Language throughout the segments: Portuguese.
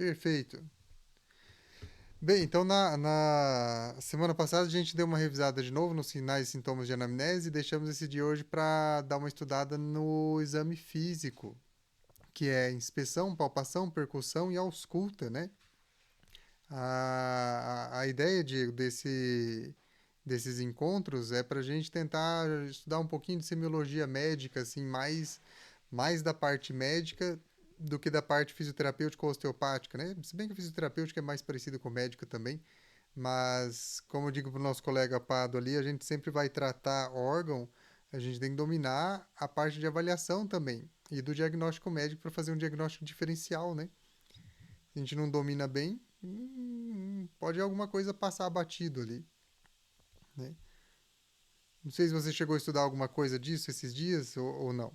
Perfeito. Bem, então na semana passada a gente deu uma revisada de novo nos sinais e sintomas de anamnese e deixamos esse de hoje para dar uma estudada no exame físico, que é inspeção, palpação, percussão e ausculta, né? A ideia desses encontros é para a gente tentar estudar um pouquinho de semiologia médica, assim, mais da parte médica do que da parte fisioterapêutica ou osteopática, né? Se bem que a fisioterapêutica é mais parecida com médica também, mas como eu digo para o nosso colega Pado ali, a gente sempre vai tratar órgão, a gente tem que dominar a parte de avaliação também e do diagnóstico médico para fazer um diagnóstico diferencial, né? Se a gente não domina bem, pode alguma coisa passar batido ali, né? Não sei se você chegou a estudar alguma coisa disso esses dias ou não.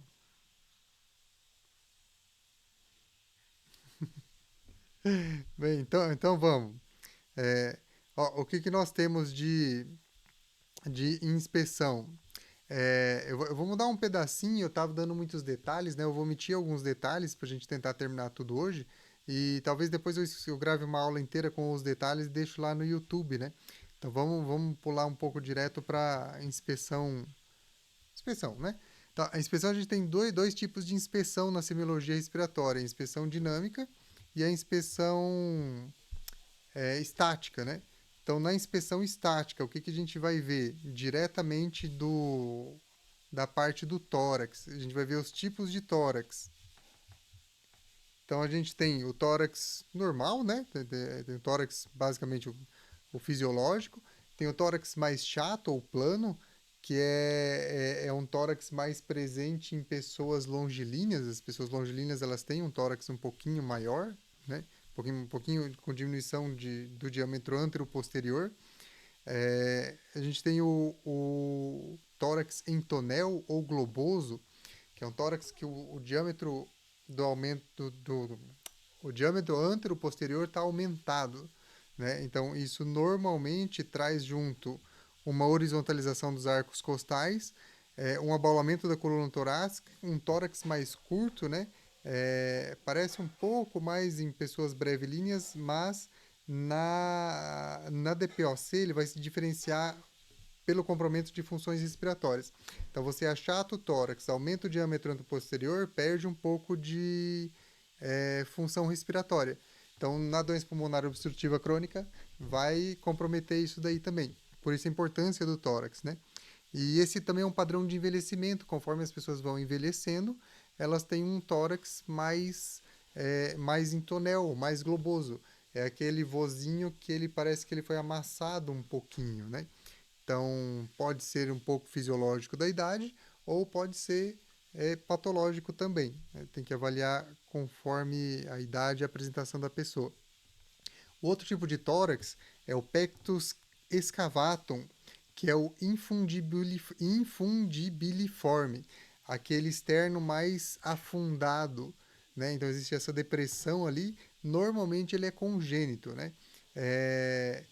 Bem, então vamos. É, ó, o que, que nós temos de inspeção? Eu vou mudar um pedacinho, eu estava dando muitos detalhes, né? Eu vou omitir alguns detalhes para a gente tentar terminar tudo hoje. E talvez depois eu grave uma aula inteira com os detalhes e deixo lá no YouTube, né? Então vamos pular um pouco direto para inspeção. Inspeção, né? Tá, a inspeção a gente tem dois tipos de inspeção na semiologia respiratória: a inspeção dinâmica e a inspeção estática, né? Então, na inspeção estática, o que, que a gente vai ver diretamente da parte do tórax? A gente vai ver os tipos de tórax. Então, a gente tem o tórax normal, né? Tem o tórax basicamente o fisiológico. Tem o tórax mais chato ou plano, que é um tórax mais presente em pessoas longilíneas. As pessoas longilíneas elas têm um tórax um pouquinho maior, né? Um pouquinho com diminuição do diâmetro antero-posterior. A gente tem o tórax entonel ou globoso, que é um tórax que o diâmetro do aumento o diâmetro antero-posterior está aumentado, né? Então isso normalmente traz junto uma horizontalização dos arcos costais, um abaulamento da coluna torácica, um tórax mais curto, né? Parece um pouco mais em pessoas brevilíneas, mas na DPOC ele vai se diferenciar pelo comprometimento de funções respiratórias. Então você achata o tórax, aumenta o diâmetro anteroposterior, perde um pouco de função respiratória. Então, na doença pulmonar obstrutiva crônica, vai comprometer isso daí também. Por isso a importância do tórax, né? E esse também é um padrão de envelhecimento. Conforme as pessoas vão envelhecendo, elas têm um tórax mais em tonel, mais globoso. É aquele vozinho que ele parece que ele foi amassado um pouquinho, né? Então, pode ser um pouco fisiológico da idade ou pode ser patológico também. Tem que avaliar conforme a idade e a apresentação da pessoa. O outro tipo de tórax é o pectus excavatum, que é o infundibiliforme, aquele externo mais afundado, né? Então existe essa depressão ali. Normalmente ele é congênito, né? É,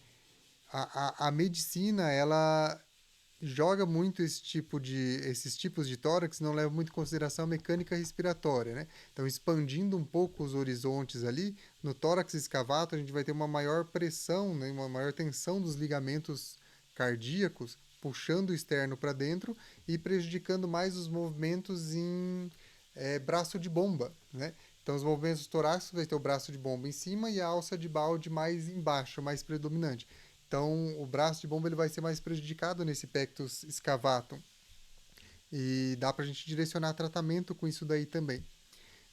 a medicina ela joga muito esses tipos de tórax, não leva muito em consideração a mecânica respiratória, né? Então, expandindo um pouco os horizontes ali, no tórax escavato a gente vai ter uma maior pressão, né? Uma maior tensão dos ligamentos cardíacos, puxando o externo para dentro e prejudicando mais os movimentos em braço de bomba, né? Então, os movimentos torácicos vai ter o braço de bomba em cima e a alça de balde mais embaixo, mais predominante. Então, o braço de bomba ele vai ser mais prejudicado nesse pectus excavatum. E dá para a gente direcionar tratamento com isso daí também.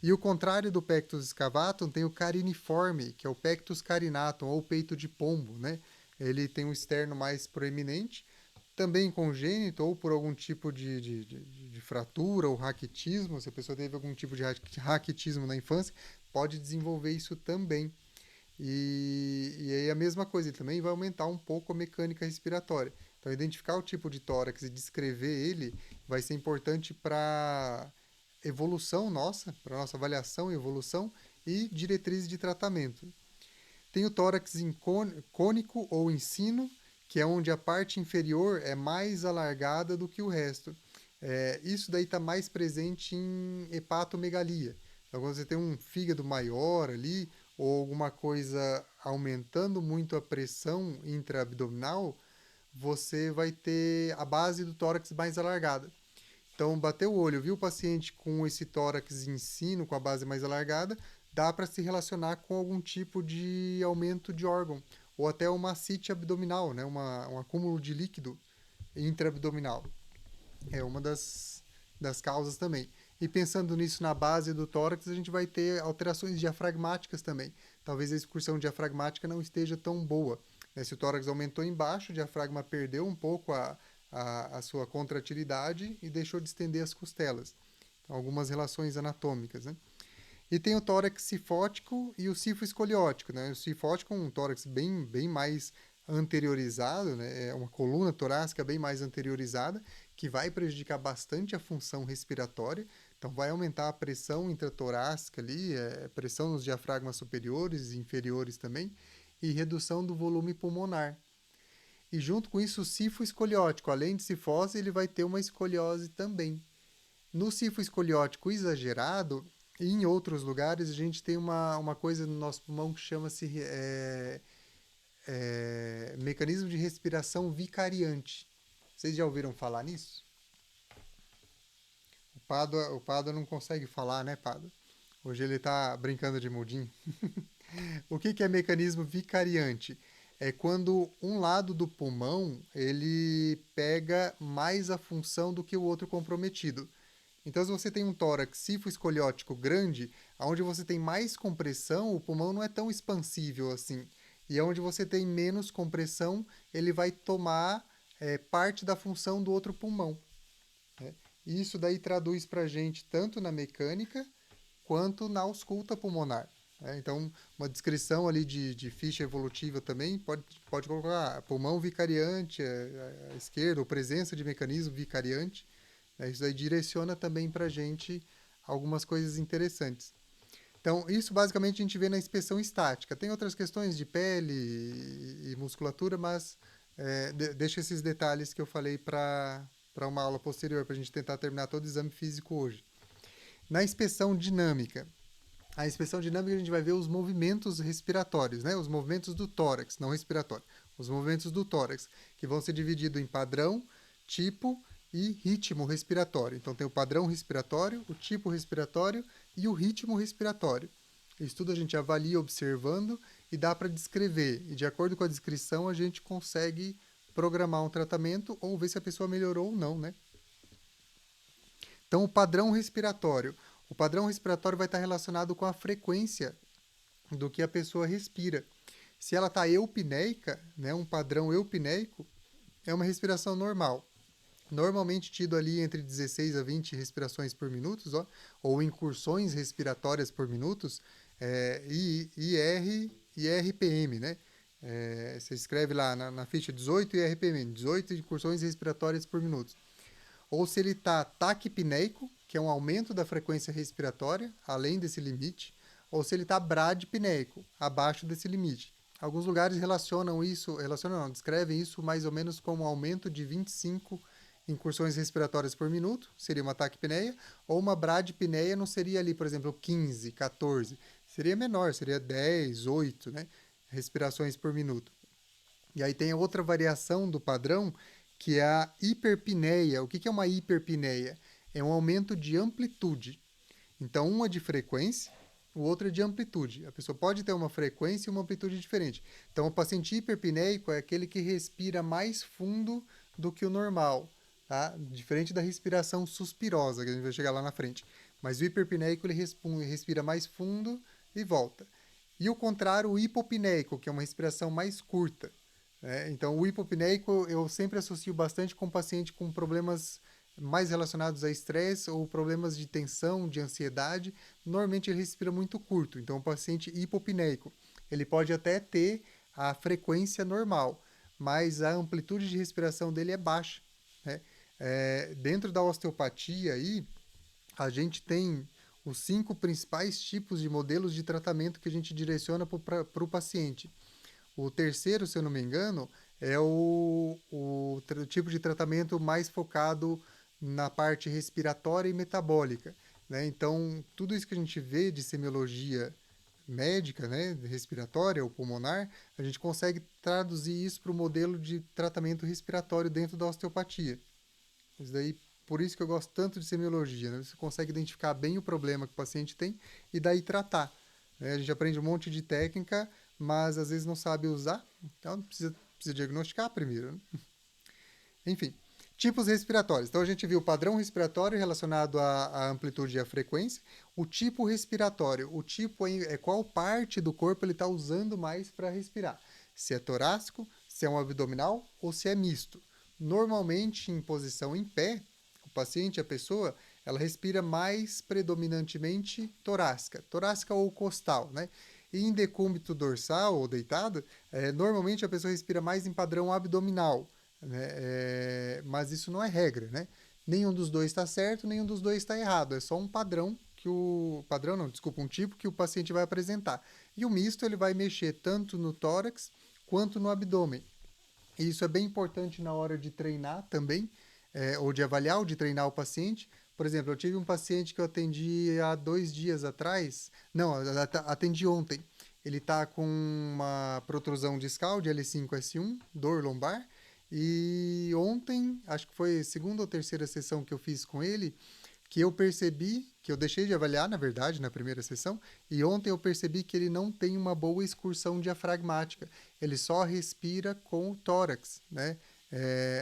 E o contrário do pectus excavatum tem o cariniforme, que é o pectus carinatum, ou peito de pombo, né? Ele tem um externo mais proeminente, também congênito ou por algum tipo de fratura ou raquitismo, se a pessoa teve algum tipo de raquitismo na infância, pode desenvolver isso também. E aí a mesma coisa, ele também vai aumentar um pouco a mecânica respiratória. Então, identificar o tipo de tórax e descrever ele vai ser importante para evolução nossa, para nossa avaliação e evolução e diretrizes de tratamento. Tem o tórax cônico ou em sino, que é onde a parte inferior é mais alargada do que o resto. Isso daí está mais presente em hepatomegalia. Então, quando você tem um fígado maior ali, ou alguma coisa aumentando muito a pressão intraabdominal, você vai ter a base do tórax mais alargada. Então, bateu o olho, viu o paciente com esse tórax em sino, com a base mais alargada, dá para se relacionar com algum tipo de aumento de órgão, ou até uma ascite abdominal, né? Um acúmulo de líquido intraabdominal. É uma das causas também. E pensando nisso na base do tórax, a gente vai ter alterações diafragmáticas também. Talvez a excursão diafragmática não esteja tão boa. Né? Se o tórax aumentou embaixo, o diafragma perdeu um pouco a sua contratilidade e deixou de estender as costelas. Então, algumas relações anatômicas. Né? E tem o tórax cifótico e o cifoescoliótico. Né? O cifótico é um tórax bem mais anteriorizado, né? É uma coluna torácica bem mais anteriorizada, que vai prejudicar bastante a função respiratória. Então, vai aumentar a pressão intratorácica ali, pressão nos diafragmas superiores e inferiores também, e redução do volume pulmonar. E junto com isso, o cifoescoliótico, além de cifose, ele vai ter uma escoliose também. No cifoescoliótico exagerado, e em outros lugares, a gente tem uma coisa no nosso pulmão que chama-se mecanismo de respiração vicariante. Vocês já ouviram falar nisso? O Pádua não consegue falar, né, Pádua? Hoje ele está brincando de mudinho. O que é mecanismo vicariante? É quando um lado do pulmão ele pega mais a função do que o outro comprometido. Então, se você tem um tórax cifoescoliótico grande, onde você tem mais compressão, o pulmão não é tão expansível assim. E onde você tem menos compressão, ele vai tomar parte da função do outro pulmão. Né? E isso daí traduz para a gente tanto na mecânica quanto na ausculta pulmonar. Né? Então, uma descrição ali de ficha evolutiva também pode colocar pulmão vicariante à esquerda, ou presença de mecanismo vicariante. Né? Isso aí direciona também para a gente algumas coisas interessantes. Então, isso basicamente a gente vê na inspeção estática. Tem outras questões de pele e musculatura, mas deixa esses detalhes que eu falei para uma aula posterior, para a gente tentar terminar todo o exame físico hoje. Na inspeção dinâmica, a inspeção dinâmica a gente vai ver os movimentos respiratórios, né? Os movimentos do tórax, não respiratório. Os movimentos do tórax, que vão ser divididos em padrão, tipo e ritmo respiratório. Então tem o padrão respiratório, o tipo respiratório e o ritmo respiratório. Isso tudo a gente avalia observando e dá para descrever. E de acordo com a descrição a gente consegue programar um tratamento ou ver se a pessoa melhorou ou não, né? Então, o padrão respiratório. O padrão respiratório vai estar relacionado com a frequência do que a pessoa respira. Se ela está eupneica, né, um padrão eupneico, é uma respiração normal. Normalmente tido ali entre 16 a 20 respirações por minuto, ou incursões respiratórias por minuto, e RPM, né? Você escreve lá na ficha 18 RPM, 18 incursões respiratórias por minuto. Ou se ele está taquipneico, que é um aumento da frequência respiratória, além desse limite, ou se ele está bradipneico, abaixo desse limite. Alguns lugares descrevem isso mais ou menos como um aumento de 25 incursões respiratórias por minuto, seria uma taquipneia, ou uma bradipneia não seria ali, por exemplo, 15, 14, seria menor, seria 10, 8, né, respirações por minuto. E aí tem outra variação do padrão, que é a hiperpneia. O que é uma hiperpneia? É um aumento de amplitude. Então, uma de frequência, o outro é de amplitude. A pessoa pode ter uma frequência e uma amplitude diferente. Então, o paciente hiperpneico é aquele que respira mais fundo do que o normal, tá? Diferente da respiração suspirosa, que a gente vai chegar lá na frente. Mas o hiperpneico ele respira mais fundo e volta. E o contrário, o hipopneico, que é uma respiração mais curta. Então, o hipopneico eu sempre associo bastante com paciente com problemas mais relacionados a estresse ou problemas de tensão, de ansiedade. Normalmente ele respira muito curto. Então, o paciente hipopneico, ele pode até ter a frequência normal, mas a amplitude de respiração dele é baixa. Né? Dentro da osteopatia aí, a gente tem os 5 principais tipos de modelos de tratamento que a gente direciona para o paciente. O terceiro, se eu não me engano, é o tipo de tratamento mais focado na parte respiratória e metabólica. Né? Então, tudo isso que a gente vê de semiologia médica, né, respiratória ou pulmonar, a gente consegue traduzir isso para o modelo de tratamento respiratório dentro da osteopatia. Isso daí, por isso que eu gosto tanto de semiologia, né? Você consegue identificar bem o problema que o paciente tem e daí tratar. Né? A gente aprende um monte de técnica, mas às vezes não sabe usar, então precisa diagnosticar primeiro. Né? Enfim, tipos respiratórios. Então a gente viu o padrão respiratório relacionado à amplitude e à frequência, o tipo respiratório. O tipo é qual parte do corpo ele está usando mais para respirar. Se é torácico, se é um abdominal ou se é misto. Normalmente em posição em pé, o paciente, a pessoa, ela respira mais predominantemente torácica ou costal, né? E em decúbito dorsal ou deitado, normalmente a pessoa respira mais em padrão abdominal, né? Mas isso não é regra, né? Nenhum dos dois está certo, nenhum dos dois está errado. É só um padrão que o padrão não, desculpa, um tipo que o paciente vai apresentar. E o misto ele vai mexer tanto no tórax quanto no abdômen. E isso é bem importante na hora de treinar também, ou de avaliar ou de treinar o paciente. Por exemplo, eu tive um paciente que eu atendi há 2 dias atrás. Não, atendi ontem. Ele está com uma protrusão discal de L5-S1, dor lombar. E ontem, acho que foi a segunda ou terceira sessão que eu fiz com ele, que eu percebi, que eu deixei de avaliar, na verdade, na primeira sessão, e ontem eu percebi que ele não tem uma boa excursão diafragmática. Ele só respira com o tórax, né?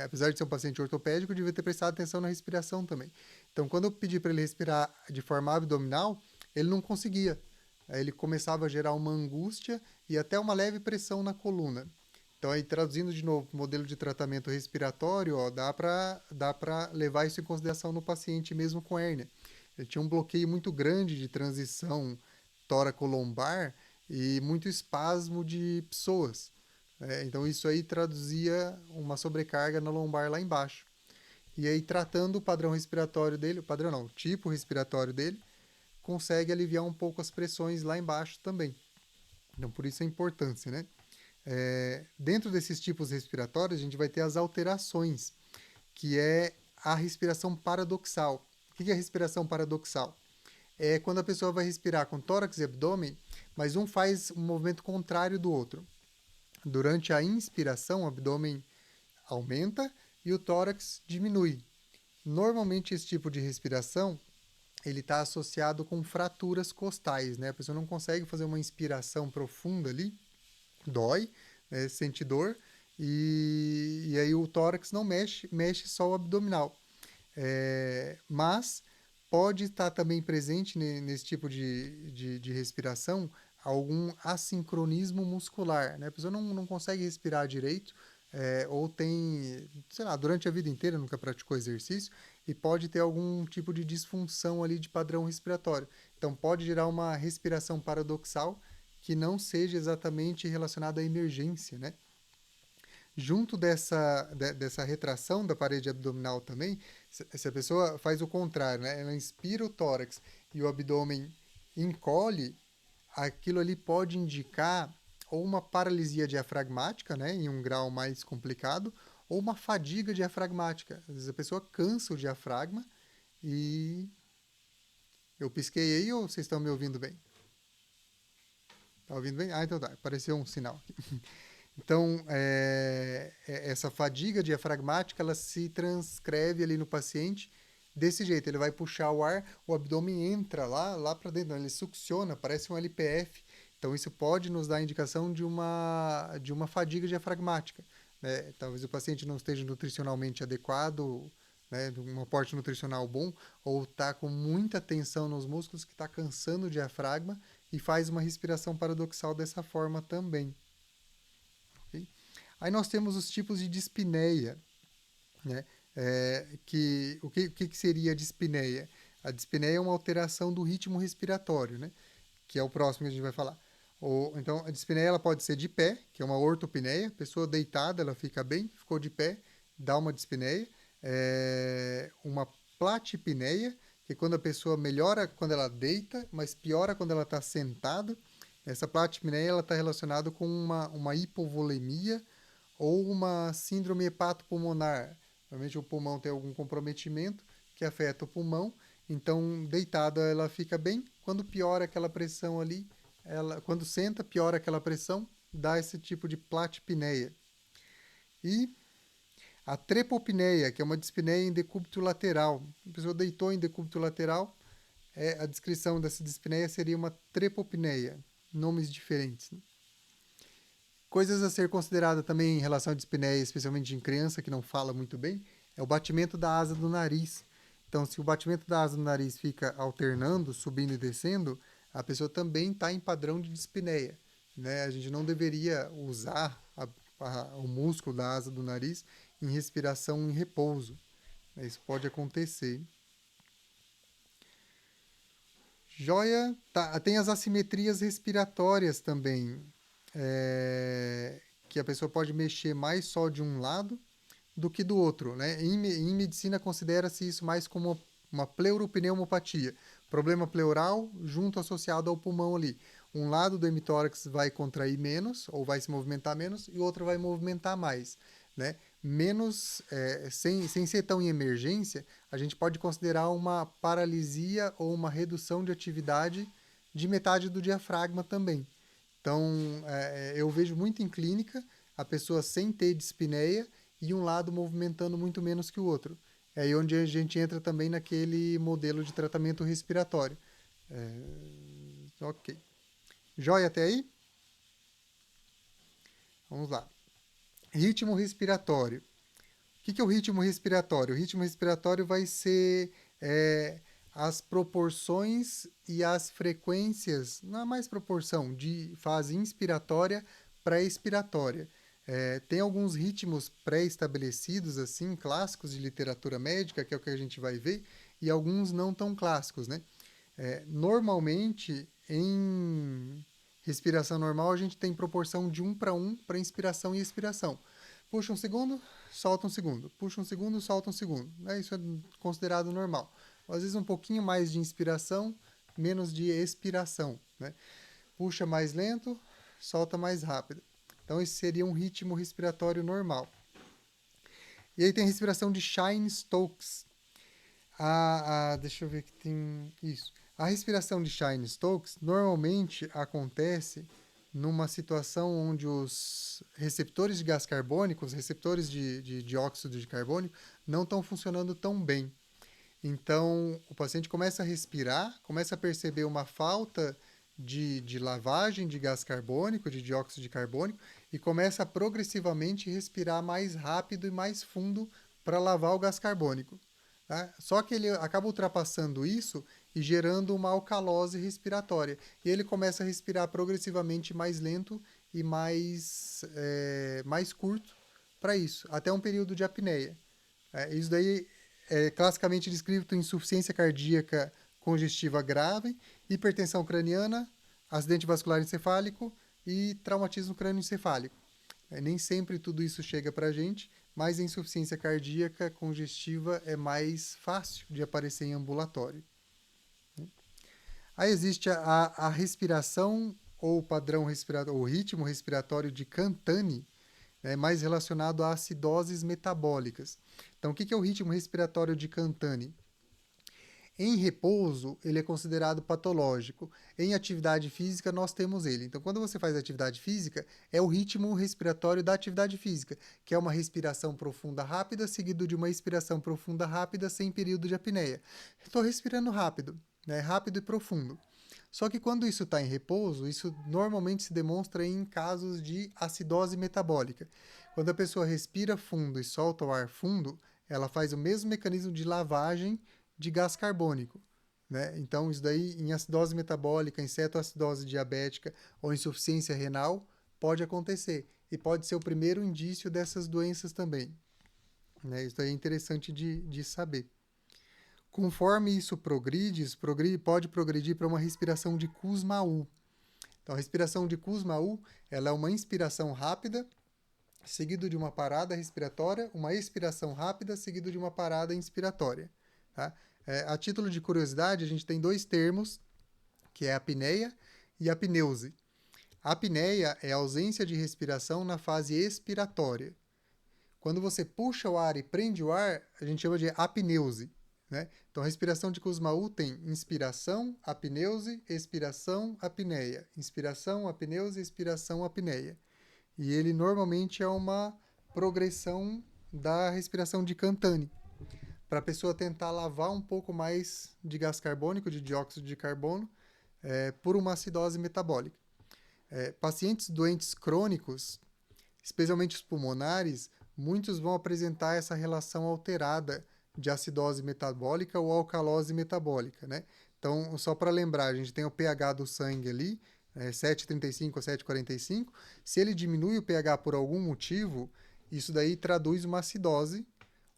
Apesar de ser um paciente ortopédico, eu devia ter prestado atenção na respiração também. Então, quando eu pedi para ele respirar de forma abdominal, ele não conseguia. Aí ele começava a gerar uma angústia e até uma leve pressão na coluna. Então, aí traduzindo de novo, modelo de tratamento respiratório, ó, dá para levar isso em consideração no paciente mesmo com hérnia. Ele tinha um bloqueio muito grande de transição tóraco-lombar e muito espasmo de psoas. Então, isso aí traduzia uma sobrecarga na lombar lá embaixo. E aí, tratando o padrão respiratório dele, o padrão não, o tipo respiratório dele, consegue aliviar um pouco as pressões lá embaixo também. Então, por isso a importância, né? Dentro desses tipos respiratórios, a gente vai ter as alterações, que é a respiração paradoxal. O que é a respiração paradoxal? É quando a pessoa vai respirar com tórax e abdômen, mas um faz um movimento contrário do outro. Durante a inspiração, o abdômen aumenta e o tórax diminui. Normalmente, esse tipo de respiração ele está associado com fraturas costais, né? A pessoa não consegue fazer uma inspiração profunda ali, dói, né, sente dor, e aí o tórax não mexe só o abdominal. Mas pode estar também presente nesse tipo de respiração algum assincronismo muscular, né? A pessoa não consegue respirar direito, ou tem, sei lá, durante a vida inteira nunca praticou exercício e pode ter algum tipo de disfunção ali de padrão respiratório. Então pode gerar uma respiração paradoxal que não seja exatamente relacionada à emergência, né? Junto dessa retração da parede abdominal também, se a pessoa faz o contrário, né? Ela inspira o tórax e o abdômen encolhe, aquilo ali pode indicar ou uma paralisia diafragmática, né, em um grau mais complicado, ou uma fadiga diafragmática. Às vezes a pessoa cansa o diafragma e eu pisquei aí ou vocês estão me ouvindo bem? Tá ouvindo bem? Ah, então tá. Apareceu um sinal aqui. Então, essa fadiga diafragmática, ela se transcreve ali no paciente desse jeito. Ele vai puxar o ar, o abdômen entra lá para dentro, ele succiona, parece um LPF. Então, isso pode nos dar indicação de uma fadiga diafragmática. Né? Talvez o paciente não esteja nutricionalmente adequado, né, um aporte nutricional bom, ou está com muita tensão nos músculos que está cansando o diafragma e faz uma respiração paradoxal dessa forma também. Okay? Aí nós temos os tipos de dispneia, né? O que seria a dispneia? A dispneia é uma alteração do ritmo respiratório, né? Que é o próximo que a gente vai falar. Então, a dispneia ela pode ser de pé, que é uma ortopneia, a pessoa deitada, ela fica bem, ficou de pé, dá uma dispneia. Uma platipneia, que é quando a pessoa melhora quando ela deita, mas piora quando ela está sentada. Essa platipneia está relacionada com uma hipovolemia ou uma síndrome hepatopulmonar. Normalmente o pulmão tem algum comprometimento que afeta o pulmão, então deitada ela fica bem, quando piora aquela pressão ali, quando senta, piora aquela pressão, dá esse tipo de platipneia. E a trepopneia, que é uma dispneia em decúbito lateral. A pessoa deitou em decúbito lateral, a descrição dessa dispneia seria uma trepopneia. Nomes diferentes. Né? Coisas a ser considerada também em relação à dispneia, especialmente em criança que não fala muito bem, é o batimento da asa do nariz. Então, se o batimento da asa do nariz fica alternando, subindo e descendo, a pessoa também está em padrão de dispneia. Né? A gente não deveria usar o músculo da asa do nariz em respiração em repouso. Isso pode acontecer. Joia, tá, tem as assimetrias respiratórias também, que a pessoa pode mexer mais só de um lado do que do outro. Né? Em medicina, considera-se isso mais como uma pleuropneumopatia, problema pleural junto associado ao pulmão ali. Um lado do hemitórax vai contrair menos, ou vai se movimentar menos, e o outro vai movimentar mais. Né? Menos, sem ser tão em emergência, a gente pode considerar uma paralisia ou uma redução de atividade de metade do diafragma também. Então, eu vejo muito em clínica a pessoa sem ter dispneia e um lado movimentando muito menos que o outro. É aí onde a gente entra também naquele modelo de tratamento respiratório. Ok. Joia até aí? Vamos lá. Ritmo respiratório. O que é o ritmo respiratório? O ritmo respiratório vai ser as proporções e as frequências, não é mais proporção, de fase inspiratória para expiratória. Tem alguns ritmos pré-estabelecidos, assim, clássicos de literatura médica, que é o que a gente vai ver, e alguns não tão clássicos, né? Normalmente, em respiração normal, a gente tem proporção de 1 para inspiração e expiração. Puxa um segundo, solta um segundo. Puxa um segundo, solta um segundo. Isso é considerado normal. Às vezes um pouquinho mais de inspiração, menos de expiração. Né? Puxa mais lento, solta mais rápido. Então esse seria um ritmo respiratório normal. E aí tem a respiração de Cheyne-Stokes. Deixa eu ver que tem isso. A respiração de Cheyne-Stokes normalmente acontece numa situação onde os receptores de gás carbônico, os receptores de dióxido de carbono, não estão funcionando tão bem. Então, o paciente começa a respirar, começa a perceber uma falta de lavagem de gás carbônico, de dióxido de carbono, e começa a progressivamente respirar mais rápido e mais fundo para lavar o gás carbônico. Tá? Só que ele acaba ultrapassando isso e gerando uma alcalose respiratória. E ele começa a respirar progressivamente mais lento e mais curto para isso, até um período de apneia. Isso daí é classicamente descrito em insuficiência cardíaca congestiva grave, hipertensão craniana, acidente vascular encefálico e traumatismo crânioencefálico. Nem sempre tudo isso chega para a gente, mas a insuficiência cardíaca congestiva é mais fácil de aparecer em ambulatório. Aí existe a respiração ou padrão respiratório, ou ritmo respiratório de Cantani, mais relacionado a acidoses metabólicas. Então, o que é o ritmo respiratório de Cantani? Em repouso, ele é considerado patológico. Em atividade física, nós temos ele. Então, quando você faz atividade física, é o ritmo respiratório da atividade física, que é uma respiração profunda rápida, seguido de uma expiração profunda rápida, sem período de apneia. Estou respirando rápido, rápido e profundo. Só que quando isso está em repouso, isso normalmente se demonstra em casos de acidose metabólica. Quando a pessoa respira fundo e solta o ar fundo, ela faz o mesmo mecanismo de lavagem de gás carbônico. Né? Então, isso daí em acidose metabólica, em cetoacidose diabética ou insuficiência renal, pode acontecer. E pode ser o primeiro indício dessas doenças também. Né? Isso daí é interessante de saber. Conforme isso pode progredir para uma respiração de Kussmaul. Então, a respiração de Kussmaul, ela é uma inspiração rápida, seguido de uma parada respiratória, uma expiração rápida, seguido de uma parada inspiratória. Tá? A título de curiosidade, a gente tem dois termos, que é a apneia e a apneuse. A apneia é a ausência de respiração na fase expiratória. Quando você puxa o ar e prende o ar, a gente chama de apneuse. né? Então, a respiração de Kussmaul tem inspiração, apneuse, expiração, apneia. Inspiração, apneuse, expiração, apneia. E ele normalmente é uma progressão da respiração de Cantani, para a pessoa tentar lavar um pouco mais de gás carbônico, de dióxido de carbono, por uma acidose metabólica. Pacientes doentes crônicos, especialmente os pulmonares, muitos vão apresentar essa relação alterada de acidose metabólica ou alcalose metabólica, né? Então, só para lembrar, a gente tem o pH do sangue ali, 7,35 ou 7,45. Se ele diminui o pH por algum motivo, isso daí traduz uma acidose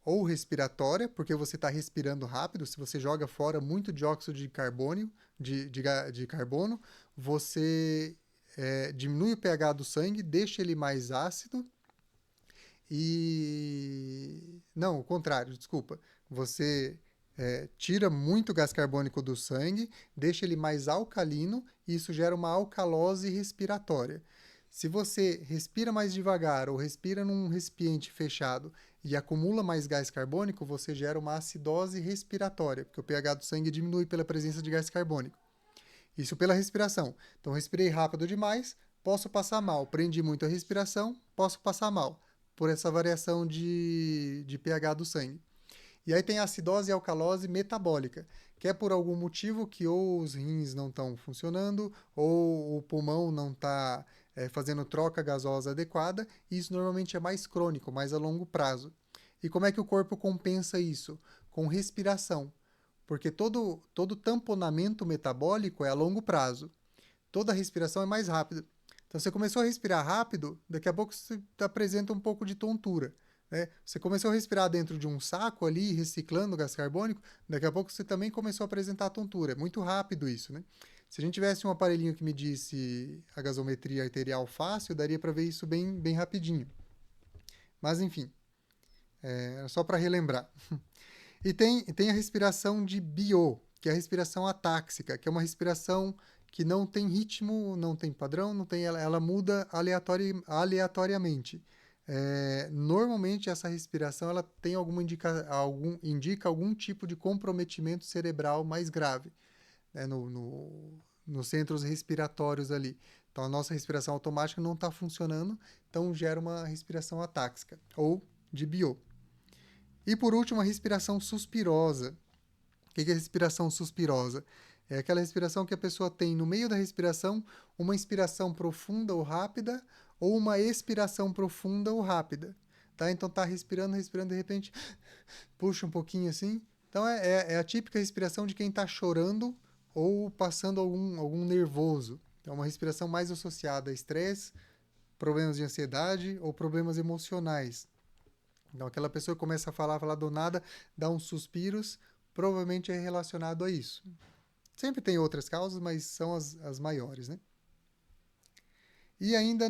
ou respiratória, porque você está respirando rápido. Se você joga fora muito dióxido de carbono, de carbono, você diminui o pH do sangue, deixa ele mais ácido e... Não, o contrário, desculpa. Você tira muito gás carbônico do sangue, deixa ele mais alcalino e isso gera uma alcalose respiratória. Se você respira mais devagar ou respira num recipiente fechado e acumula mais gás carbônico, você gera uma acidose respiratória, porque o pH do sangue diminui pela presença de gás carbônico. Isso pela respiração. Então, respirei rápido demais, posso passar mal. Prendi muito a respiração, posso passar mal, por essa variação de pH do sangue. E aí tem a acidose e alcalose metabólica, que é por algum motivo que ou os rins não estão funcionando, ou o pulmão não está fazendo troca gasosa adequada, e isso normalmente é mais crônico, mais a longo prazo. E como é que o corpo compensa isso? Com respiração. Porque todo tamponamento metabólico é a longo prazo. Toda respiração é mais rápida. Então, você começou a respirar rápido, daqui a pouco você apresenta um pouco de tontura. Né? Você começou a respirar dentro de um saco ali, reciclando gás carbônico, daqui a pouco você também começou a apresentar tontura. É muito rápido isso. Né? Se a gente tivesse um aparelhinho que medisse a gasometria arterial fácil, daria para ver isso bem, bem rapidinho. Mas, enfim, é só para relembrar. E tem a respiração de Biot, que é a respiração atáxica, que é uma respiração que não tem ritmo, não tem padrão, não tem, ela muda aleatoriamente. Normalmente essa respiração ela tem indica algum tipo de comprometimento cerebral mais grave, né, nos centros respiratórios ali. Então a nossa respiração automática não está funcionando, então gera uma respiração atáxica ou de Biot. E por último, a respiração suspirosa. O que é a respiração suspirosa? É aquela respiração que a pessoa tem no meio da respiração uma inspiração profunda ou rápida ou uma expiração profunda ou rápida. Tá? Então tá respirando, respirando, de repente puxa um pouquinho assim. Então é a típica respiração de quem está chorando ou passando algum nervoso. É uma respiração mais associada a estresse, problemas de ansiedade ou problemas emocionais. Então, aquela pessoa que começa a falar do nada, dá uns suspiros, provavelmente é relacionado a isso. Sempre tem outras causas, mas são as maiores, né? E ainda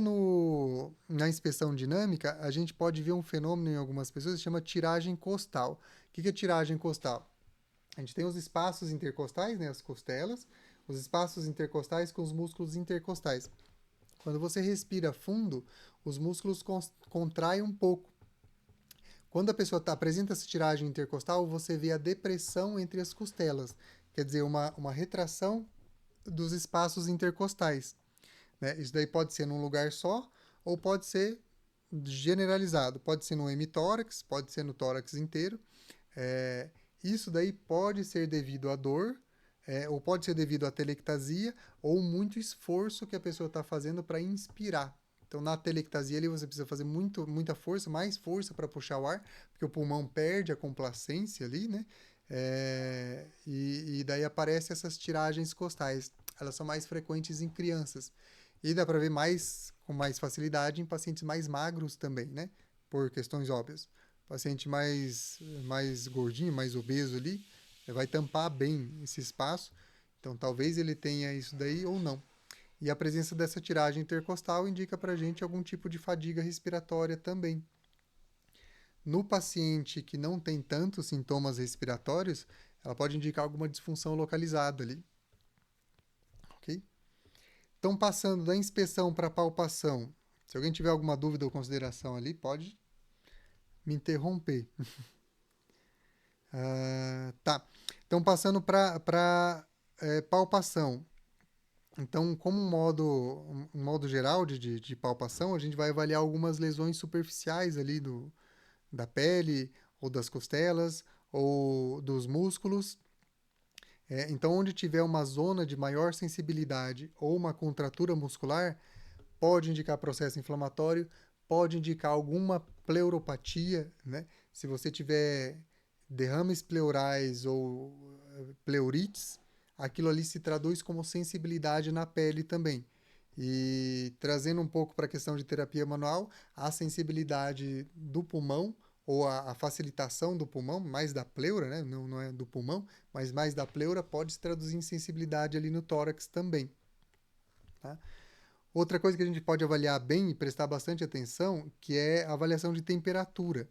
na inspeção dinâmica, a gente pode ver um fenômeno em algumas pessoas que se chama tiragem costal. O que é tiragem costal? A gente tem os espaços intercostais, né, as costelas, os espaços intercostais com os músculos intercostais. Quando você respira fundo, os músculos contraem um pouco. Quando a pessoa apresenta essa tiragem intercostal, você vê a depressão entre as costelas, quer dizer, uma retração dos espaços intercostais. Né? Isso daí pode ser num lugar só ou pode ser generalizado. Pode ser no hemitórax, pode ser no tórax inteiro. Isso daí pode ser devido à dor, ou pode ser devido à telectasia ou muito esforço que a pessoa está fazendo para inspirar. Então, na telectasia ali você precisa fazer muita força, mais força para puxar o ar, porque o pulmão perde a complacência ali, né? E daí aparecem essas tiragens costais. Elas são mais frequentes em crianças. E dá para ver com mais facilidade em pacientes mais magros também, né? Por questões óbvias. Paciente mais gordinho, mais obeso ali, vai tampar bem esse espaço. Então, talvez ele tenha isso daí ou não. E a presença dessa tiragem intercostal indica para a gente algum tipo de fadiga respiratória também. No paciente que não tem tantos sintomas respiratórios, ela pode indicar alguma disfunção localizada ali. Ok? Então, passando da inspeção para a palpação, se alguém tiver alguma dúvida ou consideração ali, pode me interromper. Tá. Então, passando para palpação. Então, como um modo geral de palpação, a gente vai avaliar algumas lesões superficiais ali da pele, ou das costelas, ou dos músculos. Então, onde tiver uma zona de maior sensibilidade ou uma contratura muscular, pode indicar processo inflamatório, pode indicar alguma pleuropatia, né? Se você tiver derrames pleurais ou pleurites, aquilo ali se traduz como sensibilidade na pele também. E trazendo um pouco para a questão de terapia manual, a sensibilidade do pulmão ou a facilitação do pulmão, mais da pleura, né? Não é do pulmão, mas mais da pleura, pode se traduzir em sensibilidade ali no tórax também. Tá? Outra coisa que a gente pode avaliar bem e prestar bastante atenção, que é a avaliação de temperatura.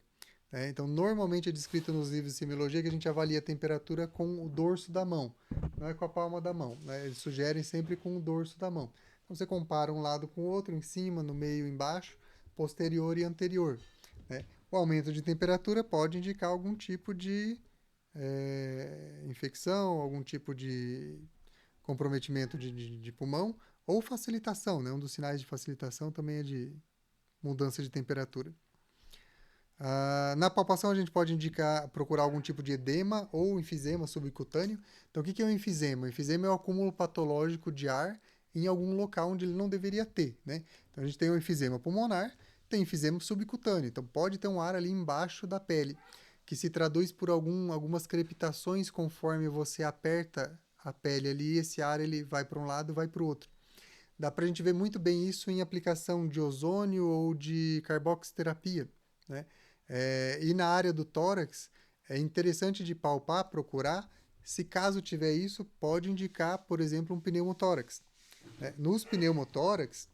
Né? Então, normalmente é descrito nos livros de semiologia que a gente avalia a temperatura com o dorso da mão, não é com a palma da mão. Né? Eles sugerem sempre com o dorso da mão. Então, você compara um lado com o outro, em cima, no meio, embaixo, posterior e anterior. Né? O aumento de temperatura pode indicar algum tipo de infecção, algum tipo de comprometimento de pulmão, ou facilitação, né? Um dos sinais de facilitação também é de mudança de temperatura. Na palpação a gente pode indicar, procurar algum tipo de edema ou enfisema subcutâneo. Então o que é um enfisema? O enfisema é o acúmulo patológico de ar em algum local onde ele não deveria ter, né? Então a gente tem o enfisema pulmonar, tem enfisema subcutâneo. Então pode ter um ar ali embaixo da pele, que se traduz por algumas crepitações conforme você aperta a pele ali, esse ar ele vai para um lado, vai para o outro. Dá para a gente ver muito bem isso em aplicação de ozônio ou de carboxiterapia, né? E na área do tórax, é interessante de palpar, procurar, se caso tiver isso, pode indicar, por exemplo, um pneumotórax. Né? Nos pneumotórax,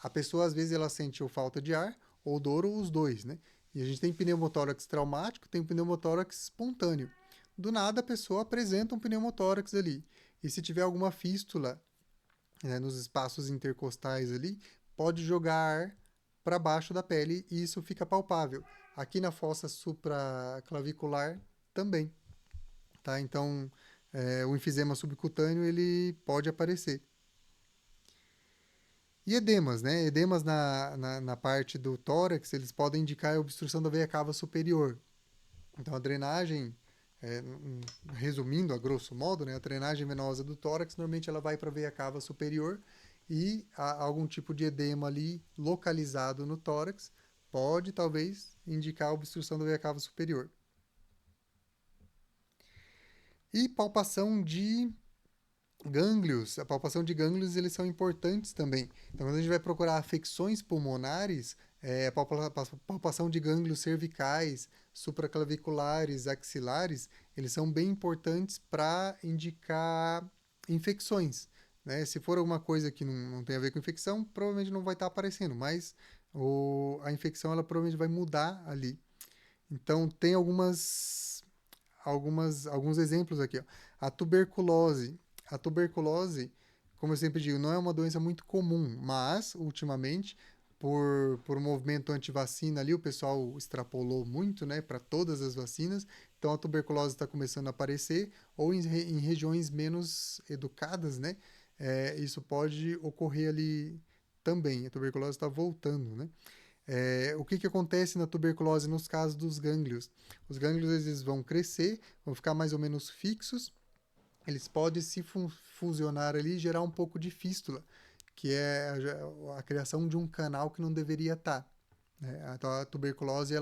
a pessoa às vezes ela sentiu falta de ar, ou dor, ou os dois, né? E a gente tem pneumotórax traumático, tem pneumotórax espontâneo. Do nada a pessoa apresenta um pneumotórax ali. E se tiver alguma fístula, né, nos espaços intercostais ali, pode jogar ar para baixo da pele e isso fica palpável. Aqui na fossa supraclavicular também, tá? Então, o enfisema subcutâneo ele pode aparecer. E edemas, né? Edemas na parte do tórax, eles podem indicar a obstrução da veia cava superior. Então, a drenagem, resumindo a grosso modo, né, a drenagem venosa do tórax, normalmente ela vai para a veia cava superior e algum tipo de edema ali localizado no tórax pode, talvez, indicar a obstrução da veia cava superior. E palpação de gânglios. A palpação de gânglios, eles são importantes também. Então, quando a gente vai procurar afecções pulmonares, a palpação de gânglios cervicais, supraclaviculares, axilares, eles são bem importantes para indicar infecções. Né? Se for alguma coisa que não tem a ver com infecção, provavelmente não vai estar aparecendo, mas a infecção ela provavelmente vai mudar ali. Então, tem alguns exemplos aqui. Ó. A tuberculose. A tuberculose, como eu sempre digo, não é uma doença muito comum, mas, ultimamente, por um movimento anti-vacina ali, o pessoal extrapolou muito, né, para todas as vacinas. Então, a tuberculose está começando a aparecer, ou em regiões menos educadas, né, isso pode ocorrer ali também. A tuberculose está voltando, né. O que acontece na tuberculose nos casos dos gânglios? Os gânglios eles vão crescer, vão ficar mais ou menos fixos, eles podem se fusionar ali e gerar um pouco de fístula, que é a criação de um canal que não deveria estar. Né? Então, a tuberculose,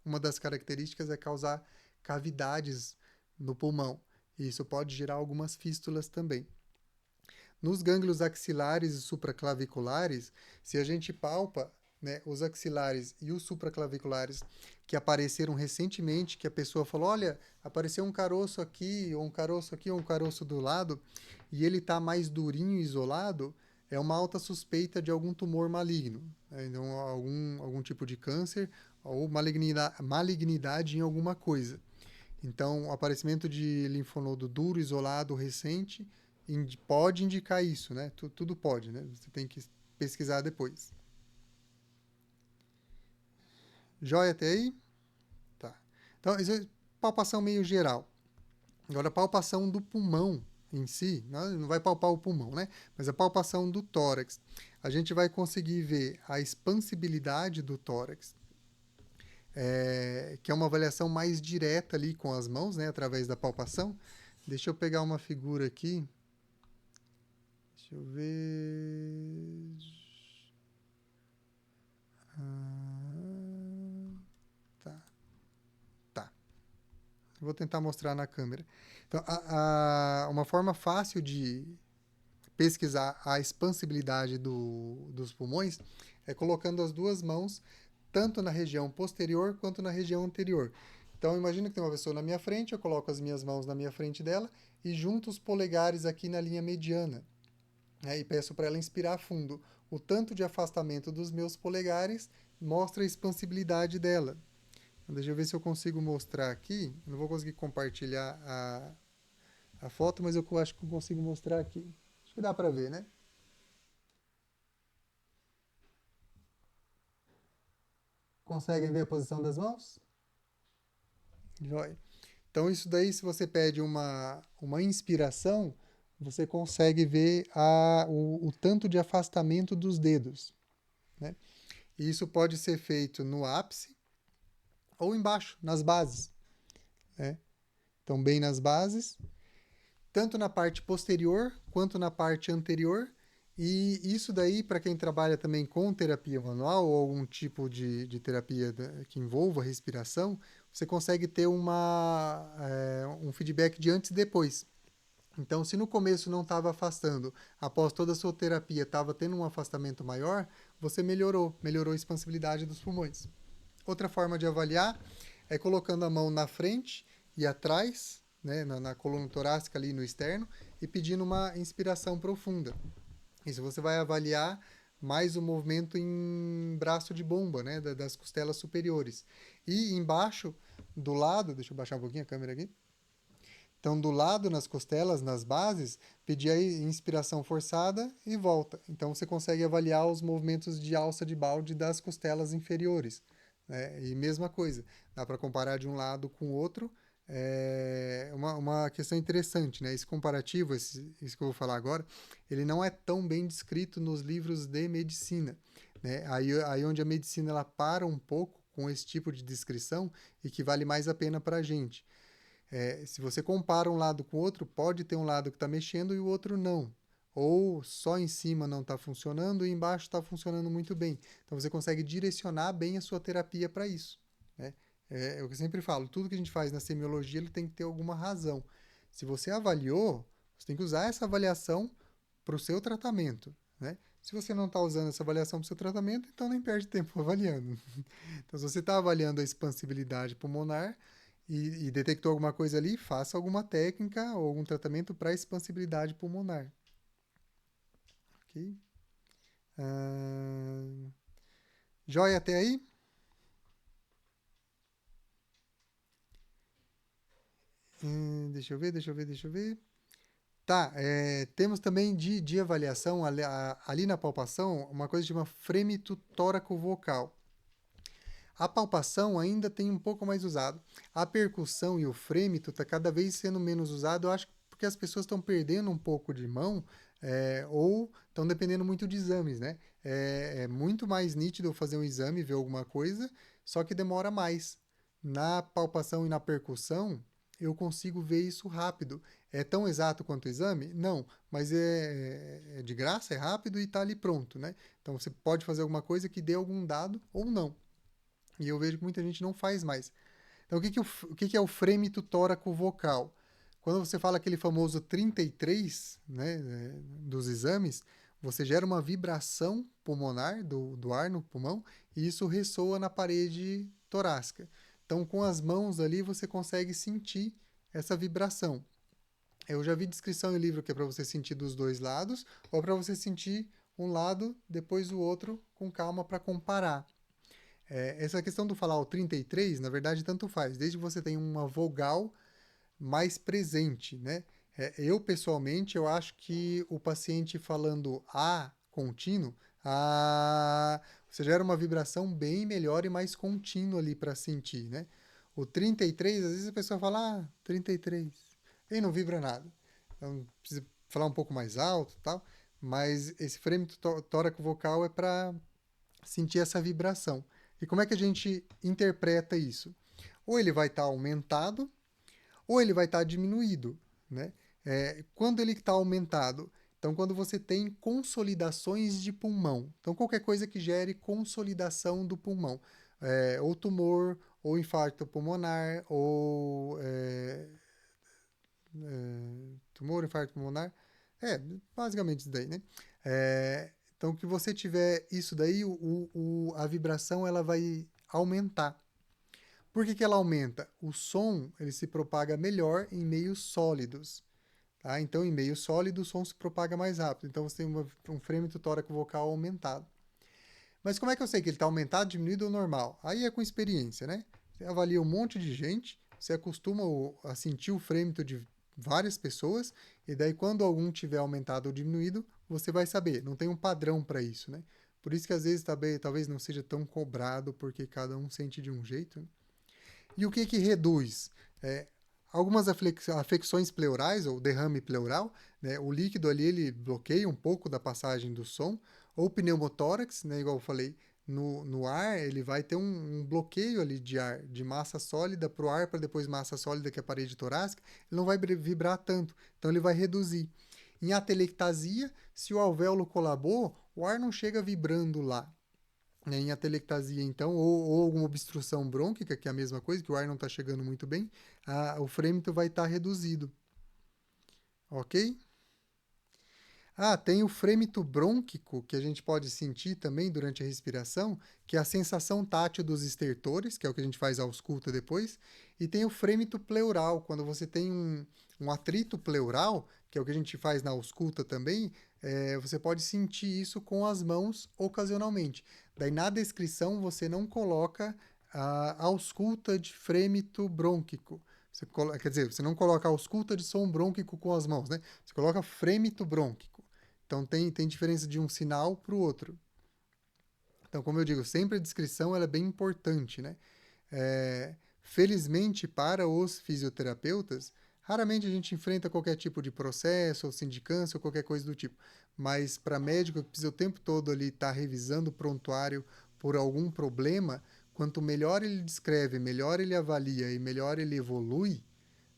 uma das características é causar cavidades no pulmão. E isso pode gerar algumas fístulas também. Nos gânglios axilares e supraclaviculares, se a gente palpa, né, os axilares e os supraclaviculares que apareceram recentemente, que a pessoa falou, olha, apareceu um caroço aqui, ou um caroço aqui, ou um caroço do lado, e ele está mais durinho, isolado, é uma alta suspeita de algum tumor maligno. Né? Então, algum tipo de câncer ou malignidade em alguma coisa. Então, o aparecimento de linfonodo duro, isolado, recente, pode indicar isso, né? Tudo pode, né? Você tem que pesquisar depois. Joia até aí? Tá. Então, palpação meio geral. Agora, a palpação do pulmão em si, não vai palpar o pulmão, né? Mas a palpação do tórax. A gente vai conseguir ver a expansibilidade do tórax, que é uma avaliação mais direta ali com as mãos, né? Através da palpação. Deixa eu pegar uma figura aqui. Deixa eu ver. Tá, tá. Vou tentar mostrar na câmera. Então, uma forma fácil de pesquisar a expansibilidade dos pulmões é colocando as duas mãos tanto na região posterior quanto na região anterior. Então, imagina que tem uma pessoa na minha frente, eu coloco as minhas mãos na minha frente dela e junto os polegares aqui na linha mediana, né, e peço para ela inspirar fundo. O tanto de afastamento dos meus polegares mostra a expansibilidade dela. Então, deixa eu ver se eu consigo mostrar aqui. Eu não vou conseguir compartilhar a foto, mas eu acho que eu consigo mostrar aqui. Acho que dá para ver, né? Conseguem ver a posição das mãos? Joia. Então, isso daí, se você pede uma inspiração, você consegue ver o tanto de afastamento dos dedos, né? E isso pode ser feito no ápice ou embaixo, nas bases, né? Então, bem nas bases, tanto na parte posterior quanto na parte anterior. E isso daí, para quem trabalha também com terapia manual ou algum tipo de terapia que envolva respiração, você consegue ter um feedback de antes e depois. Então, se no começo não estava afastando, após toda a sua terapia estava tendo um afastamento maior, você melhorou a expansibilidade dos pulmões. Outra forma de avaliar é colocando a mão na frente e atrás, né, na coluna torácica ali no externo, e pedindo uma inspiração profunda. Isso você vai avaliar mais o movimento em braço de bomba, né, das costelas superiores. E embaixo, do lado, deixa eu baixar um pouquinho a câmera aqui. Então, do lado, nas costelas, nas bases, pedir a inspiração forçada e volta. Então, você consegue avaliar os movimentos de alça de balde das costelas inferiores, né? E mesma coisa, dá para comparar de um lado com o outro. É uma questão interessante, né? Esse comparativo, isso que eu vou falar agora, ele não é tão bem descrito nos livros de medicina, né? Aí onde a medicina ela para um pouco com esse tipo de descrição e que vale mais a pena para a gente. Se você compara um lado com o outro, pode ter um lado que está mexendo e o outro não. Ou só em cima não está funcionando e embaixo está funcionando muito bem. Então você consegue direcionar bem a sua terapia para isso, né? É o que eu sempre falo, tudo que a gente faz na semiologia ele tem que ter alguma razão. Se você avaliou, você tem que usar essa avaliação para o seu tratamento, né? Se você não está usando essa avaliação para o seu tratamento, então nem perde tempo avaliando. Então, se você está avaliando a expansibilidade pulmonar, e detectou alguma coisa ali, faça alguma técnica ou algum tratamento para expansibilidade pulmonar. Ok? Ah, joia até aí? Deixa eu ver, deixa eu ver, deixa eu ver. Tá, temos também de avaliação ali na palpação uma coisa que chama frêmito tóraco-vocal. A palpação ainda tem um pouco mais usado. A percussão e o frêmito está cada vez sendo menos usado, eu acho, porque as pessoas estão perdendo um pouco de mão ou estão dependendo muito de exames, né? É muito mais nítido eu fazer um exame, ver alguma coisa, só que demora mais. Na palpação e na percussão, eu consigo ver isso rápido. É tão exato quanto o exame? Não, mas é de graça, é rápido e está ali pronto, né? Então você pode fazer alguma coisa que dê algum dado ou não. E eu vejo que muita gente não faz mais. Então, o que é o frêmito tóraco vocal? Quando você fala aquele famoso 33, né, dos exames, você gera uma vibração pulmonar do ar no pulmão e isso ressoa na parede torácica. Então, com as mãos ali, você consegue sentir essa vibração. Eu já vi descrição em livro que é para você sentir dos dois lados ou para você sentir um lado, depois o outro, com calma para comparar. Essa questão do falar o 33, na verdade, tanto faz, desde que você tenha uma vogal mais presente, né? Eu, pessoalmente, eu acho que o paciente falando A contínuo, você gera uma vibração bem melhor e mais contínua ali para sentir, né? O 33, às vezes a pessoa fala, 33. E não vibra nada. Então precisa falar um pouco mais alto e tal. Mas esse frame tóraco vocal é para sentir essa vibração. E como é que a gente interpreta isso? Ou ele vai estar aumentado, ou ele vai estar diminuído, né? Quando ele está aumentado, então quando você tem consolidações de pulmão, então qualquer coisa que gere consolidação do pulmão, ou tumor, ou infarto pulmonar, ou tumor, infarto pulmonar, basicamente isso daí, né? Então que você tiver isso daí, a vibração ela vai aumentar. Por que ela aumenta? O som ele se propaga melhor em meios sólidos. Tá? Então, em meio sólido, o som se propaga mais rápido. Então, você tem um frêmito tóraco vocal aumentado. Mas como é que eu sei que ele está aumentado, diminuído ou normal? Aí é com experiência, né? Você avalia um monte de gente, você acostuma a sentir o frêmito de várias pessoas, e daí quando algum tiver aumentado ou diminuído, você vai saber. Não tem um padrão para isso, né? Por isso que às vezes talvez não seja tão cobrado, porque cada um sente de um jeito. Né? E o que reduz? É, algumas afecções pleurais, ou derrame pleural, né, o líquido ali ele bloqueia um pouco da passagem do som, ou pneumotórax, né, igual eu falei, no ar ele vai ter um bloqueio ali de ar, de massa sólida para o ar, para depois massa sólida que é a parede torácica, ele não vai vibrar tanto, então ele vai reduzir. Em atelectasia, se o alvéolo colabou, o ar não chega vibrando lá, né, em atelectasia, então, ou alguma obstrução brônquica, que é a mesma coisa, que o ar não está chegando muito bem, o frêmito vai estar reduzido. Ok? Tem o frêmito brônquico, que a gente pode sentir também durante a respiração, que é a sensação tátil dos estertores, que é o que a gente faz a ausculta depois. E tem o frêmito pleural, quando você tem um atrito pleural, que é o que a gente faz na ausculta também, você pode sentir isso com as mãos ocasionalmente. Daí na descrição você não coloca a ausculta de frêmito brônquico. Quer dizer, você não coloca a ausculta de som brônquico com as mãos, né? Você coloca frêmito brônquico. Então tem diferença de um sinal para o outro. Então, como eu digo, sempre a descrição ela é bem importante, né? Felizmente para os fisioterapeutas, raramente a gente enfrenta qualquer tipo de processo ou sindicância ou qualquer coisa do tipo. Mas para médico que precisa o tempo todo ali estar revisando o prontuário por algum problema, quanto melhor ele descreve, melhor ele avalia e melhor ele evolui,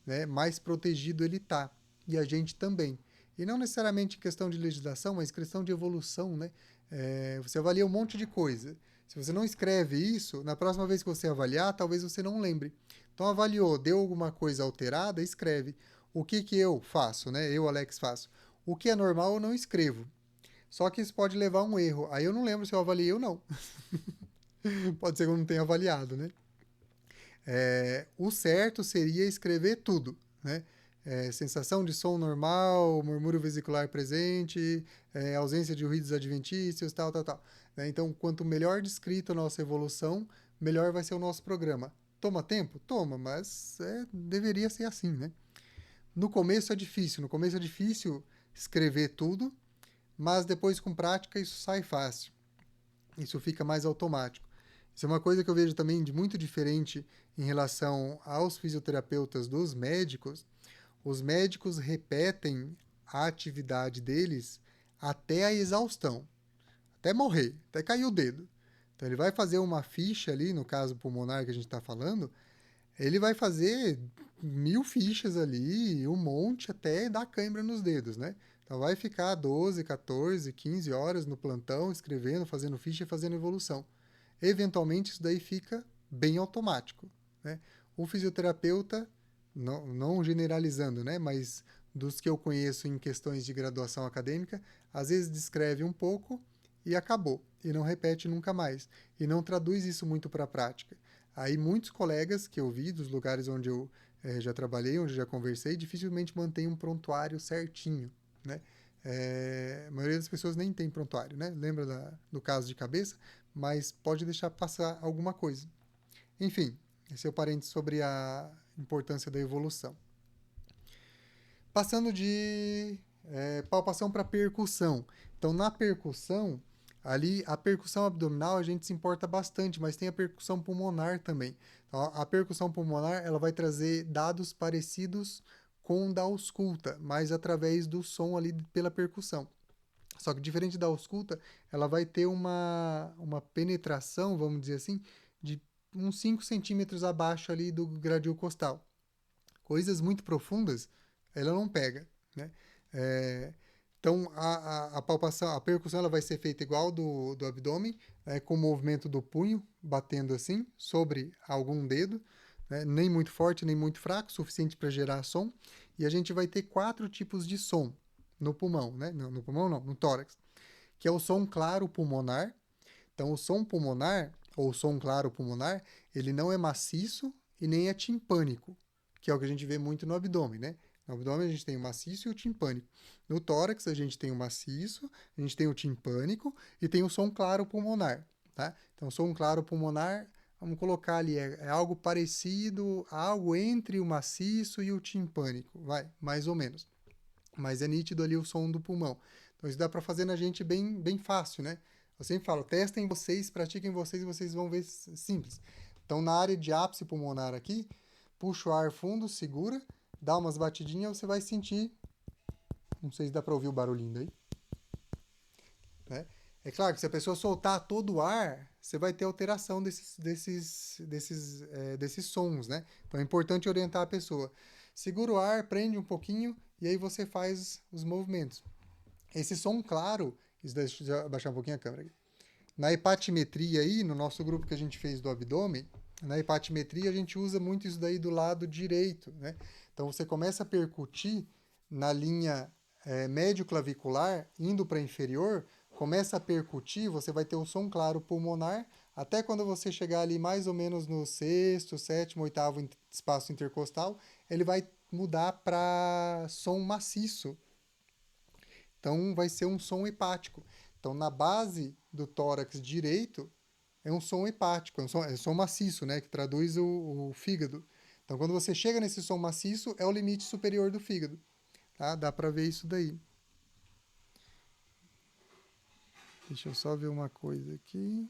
né, mais protegido ele está. E a gente também. E não necessariamente questão de legislação, mas questão de evolução. Né? Você avalia um monte de coisa. Se você não escreve isso, na próxima vez que você avaliar, talvez você não lembre. Então avaliou, deu alguma coisa alterada, escreve. O que eu faço, né? Eu, Alex, faço. O que é normal eu não escrevo. Só que isso pode levar a um erro. Aí eu não lembro se eu avaliei ou não. Pode ser que eu não tenha avaliado, né? O certo seria escrever tudo, né? Sensação de som normal, murmúrio vesicular presente, ausência de ruídos adventícios, tal, tal, tal. Né? Então, quanto melhor descrita a nossa evolução, melhor vai ser o nosso programa. Toma tempo? Toma, mas deveria ser assim, né? No começo é difícil escrever tudo, mas depois com prática isso sai fácil, isso fica mais automático. Isso é uma coisa que eu vejo também de muito diferente em relação aos fisioterapeutas dos médicos. Os médicos repetem a atividade deles até a exaustão, até morrer, até cair o dedo. Então ele vai fazer uma ficha ali, no caso pulmonar que a gente está falando, ele vai fazer 1000 fichas ali, um monte até dar cãibra nos dedos, né? Então vai ficar 12, 14, 15 horas no plantão, escrevendo, fazendo ficha e fazendo evolução. Eventualmente isso daí fica bem automático, né? O fisioterapeuta, não generalizando, né? Mas dos que eu conheço em questões de graduação acadêmica, às vezes descreve um pouco e acabou, e não repete nunca mais, e não traduz isso muito para a prática. Aí muitos colegas que eu vi dos lugares onde eu já trabalhei, onde já conversei, dificilmente mantêm um prontuário certinho, né? A maioria das pessoas nem tem prontuário, né? Lembra do caso de cabeça, mas pode deixar passar alguma coisa. Enfim, esse é o parênteses sobre a importância da evolução. Passando de palpação para percussão. Então, na percussão, Ali, a percussão abdominal a gente se importa bastante, mas tem a percussão pulmonar também. Então, a percussão pulmonar ela vai trazer dados parecidos com o da ausculta, mas através do som ali pela percussão. Só que diferente da ausculta, ela vai ter uma penetração, vamos dizer assim, de uns 5 centímetros abaixo ali do gradil costal. Coisas muito profundas, ela não pega, né? É, então, a palpação, a percussão ela vai ser feita igual do abdômen, com o movimento do punho, batendo assim, sobre algum dedo, né? Nem muito forte, nem muito fraco, suficiente para gerar som. E a gente vai ter 4 tipos de som no pulmão, né? Não, no pulmão não, no tórax, que é o som claro pulmonar. Então, o som pulmonar, ou o som claro pulmonar, ele não é maciço e nem é timpânico, que é o que a gente vê muito no abdômen, né? No abdômen a gente tem o maciço e o timpânico. No tórax a gente tem o maciço, a gente tem o timpânico e tem o som claro pulmonar, tá? Então, o som claro pulmonar, vamos colocar ali, é algo parecido, algo entre o maciço e o timpânico, vai, mais ou menos. Mas é nítido ali o som do pulmão. Então, isso dá para fazer na gente bem, bem fácil, né? Eu sempre falo, testem vocês, pratiquem vocês e vocês vão ver simples. Então, na área de ápice pulmonar aqui, puxa o ar fundo, segura, dá umas batidinhas, você vai sentir. Não sei se dá para ouvir o barulhinho daí, né? É claro que se a pessoa soltar todo o ar, você vai ter alteração desses sons, né? Então é importante orientar a pessoa. Segura o ar, prende um pouquinho e aí você faz os movimentos. Esse som claro, deixa eu abaixar um pouquinho a câmera aqui. Na hepatimetria aí, no nosso grupo que a gente fez do abdômen, na hepatimetria a gente usa muito isso daí do lado direito, né? Então você começa a percutir na linha médio clavicular, indo para inferior, começa a percutir, você vai ter o som claro pulmonar, até quando você chegar ali mais ou menos no sexto, sétimo, oitavo espaço intercostal, ele vai mudar para som maciço, então vai ser um som hepático. Então na base do tórax direito é um som hepático, é um som maciço, né, que traduz o fígado. Então quando você chega nesse som maciço é o limite superior do fígado, tá? Dá para ver isso daí. Deixa eu só ver uma coisa aqui.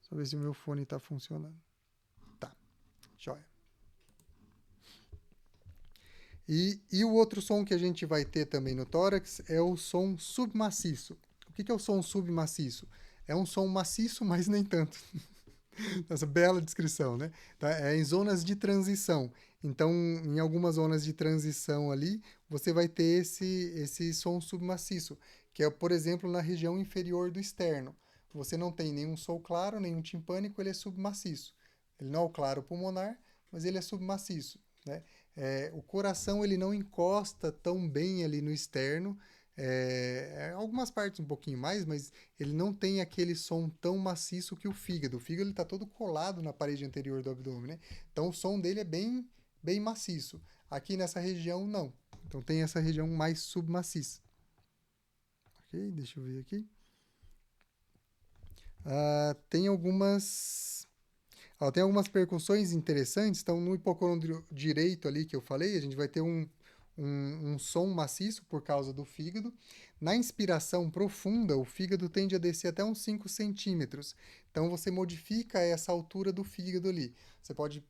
Só ver se o meu fone está funcionando. Tá, joia. E o outro som que a gente vai ter também no tórax é o som submaciço. O que é o som submaciço? É um som maciço, mas nem tanto. Essa bela descrição, né? Tá? É em zonas de transição. Então, em algumas zonas de transição ali, você vai ter esse som submaciço, que é, por exemplo, na região inferior do externo. Você não tem nenhum som claro, nenhum timpânico, ele é submaciço. Ele não é o claro pulmonar, mas ele é submaciço, né? O coração ele não encosta tão bem ali no externo, algumas partes um pouquinho mais, mas ele não tem aquele som tão maciço que o fígado. O fígado está todo colado na parede anterior do abdômen, né? Então o som dele é bem maciço. Aqui nessa região, não. Então tem essa região mais submaciça. Ok, deixa eu ver aqui. Tem algumas percussões interessantes. Então, no hipocôndrio direito ali que eu falei, a gente vai ter um som maciço por causa do fígado. Na inspiração profunda, o fígado tende a descer até uns 5 centímetros. Então, você modifica essa altura do fígado ali. Você pode